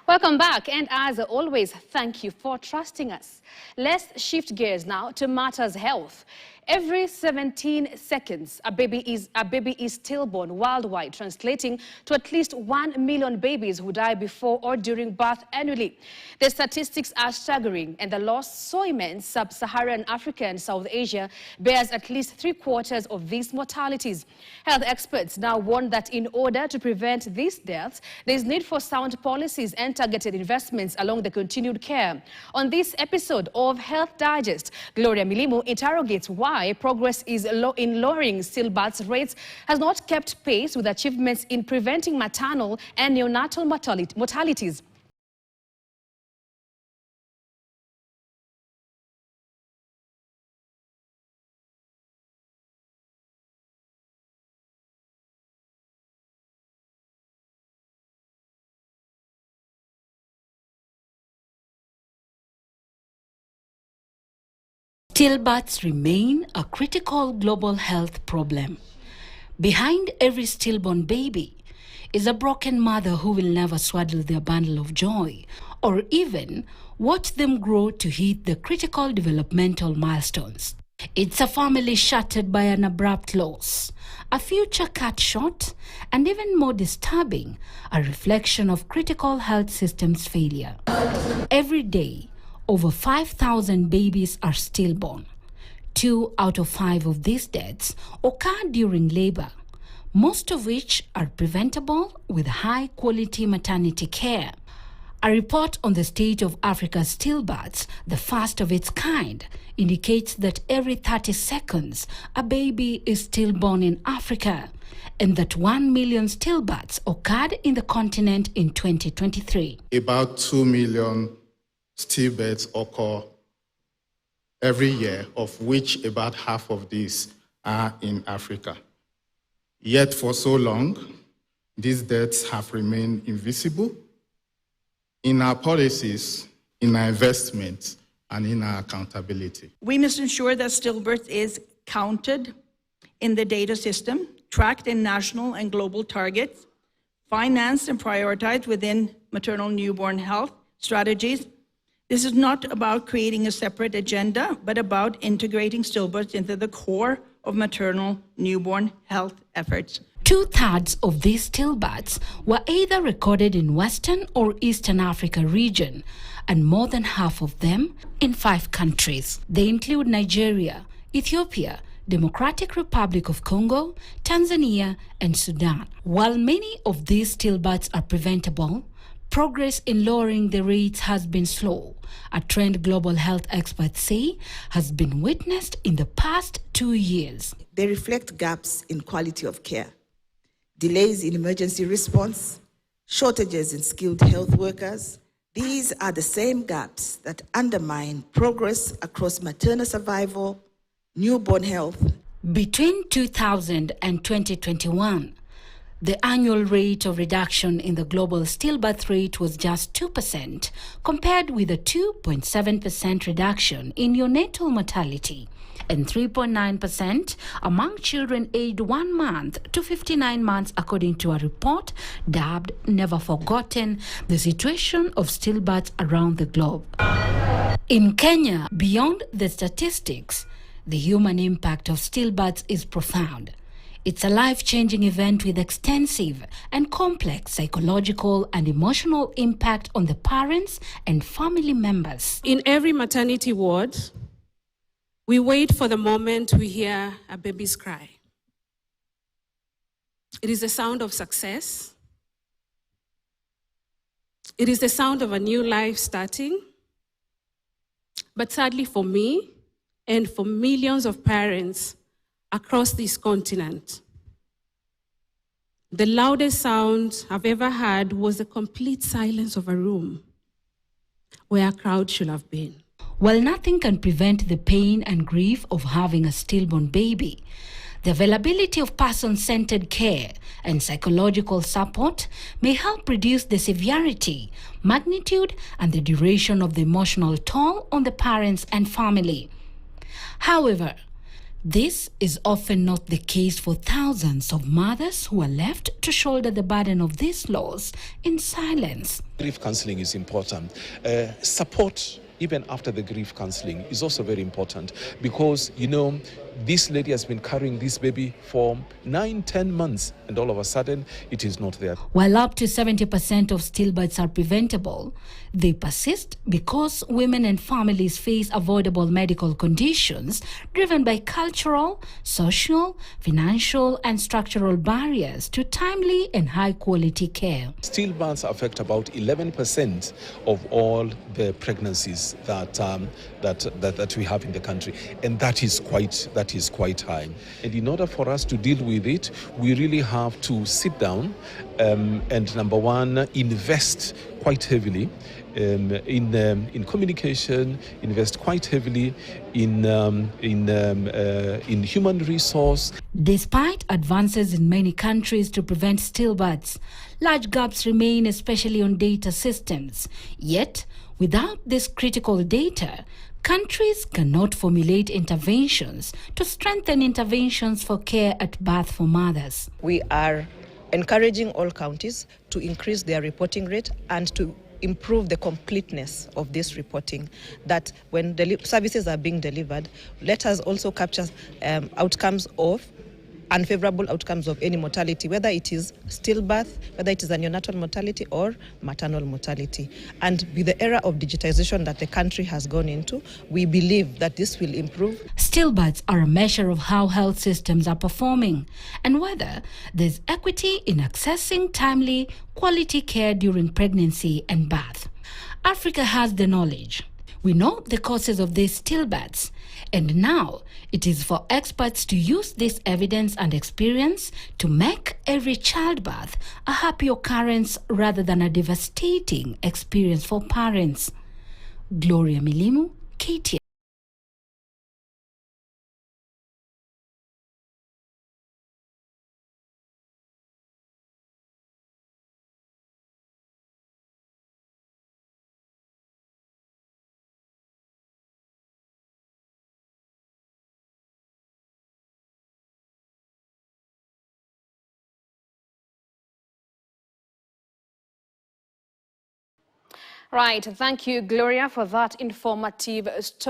Welcome back, and as always, thank you for trusting us. Let's shift gears now to matters health. Every 17 seconds, a baby is stillborn worldwide, translating to at least 1 million babies who die before or during birth annually. The statistics are staggering, and the loss so immense, Sub-Saharan Africa and South Asia bears at least 3/4 of these mortalities. Health experts now warn that in order to prevent these deaths, there is need for sound policies and targeted investments along the continued care. On this episode of Health Digest, Gloria Milimu interrogates why progress in lowering stillbirth rates has not kept pace with achievements in preventing maternal and neonatal mortalities. Stillbirths remain a critical global health problem. Behind every stillborn baby is a broken mother who will never swaddle their bundle of joy or even watch them grow to hit the critical developmental milestones. It's a family shattered by an abrupt loss, a future cut short, and even more disturbing, a reflection of critical health systems failure. Every day, over 5,000 babies are stillborn. 2 out of 5 of these deaths occur during labor, most of which are preventable with high-quality maternity care. A report on the state of Africa's stillbirths, the first of its kind, indicates that every 30 seconds a baby is stillborn in Africa, and that 1 million stillbirths occurred in the continent in 2023. About 2 million stillbirths occur every year, of which about half of these are in Africa. Yet for so long, these deaths have remained invisible in our policies, in our investments, and in our accountability. We must ensure that stillbirth is counted in the data system, tracked in national and global targets, financed and prioritized within maternal newborn health strategies. This is not about creating a separate agenda, but about integrating stillbirths into the core of maternal newborn health efforts. 2/3 of these stillbirths were either recorded in Western or Eastern Africa region, and more than half of them in 5 countries. They include Nigeria, Ethiopia, Democratic Republic of Congo, Tanzania, and Sudan. While many of these stillbirths are preventable, progress in lowering the rates has been slow, a trend global health experts say has been witnessed in the past 2 years. They reflect gaps in quality of care, delays in emergency response, shortages in skilled health workers. These are the same gaps that undermine progress across maternal survival, newborn health. Between 2000 and 2021, the annual rate of reduction in the global stillbirth rate was just 2%, compared with a 2.7% reduction in neonatal mortality and 3.9% among children aged 1 month to 59 months, according to a report dubbed Never Forgotten, the situation of stillbirths around the globe. In Kenya, beyond the statistics, the human impact of stillbirths is profound. It's a life-changing event with extensive and complex psychological and emotional impact on the parents and family members. In every maternity ward, we wait for the moment we hear a baby's cry. It is the sound of success. It is the sound of a new life starting. But sadly for me and for millions of parents across this continent, the loudest sound I've ever heard was the complete silence of a room where a crowd should have been. While nothing can prevent the pain and grief of having a stillborn baby, the availability of person-centered care and psychological support may help reduce the severity, magnitude, and the duration of the emotional toll on the parents and family. However, This is often not the case for thousands of mothers who are left to shoulder the burden of this loss in silence. Grief counseling is important. Support even after the grief counseling is also very important because, you know, this lady has been carrying this baby for 9-10 months and all of a sudden it is not there. While up to 70% of stillbirths are preventable, they persist because women and families face avoidable medical conditions driven by cultural, social, financial and structural barriers to timely and high-quality care. Stillbirths affect about 11% of all the pregnancies that we have in the country, and that is quite high. And in order for us to deal with it, we really have to sit down and, number one, invest quite heavily in communication, invest quite heavily in human resource. Despite advances in many countries to prevent stillbirths, large gaps remain, especially on data systems. Yet, without this critical data, countries cannot formulate interventions to strengthen interventions for care at birth for mothers. We are encouraging all counties to increase their reporting rate and to improve the completeness of this reporting, that when services are being delivered, let us also capture unfavorable outcomes of any mortality, whether it is stillbirth, whether it is a neonatal mortality or maternal mortality. And with the era of digitization that the country has gone into, we believe that this will improve. Stillbirths are a measure of how health systems are performing and whether there's equity in accessing timely, quality care during pregnancy and birth. Africa has the knowledge. We know the causes of these stillbirths, and now it is for experts to use this evidence and experience to make every childbirth a happy occurrence rather than a devastating experience for parents. Gloria Milimu, KTN. Right, thank you, Gloria, for that informative story.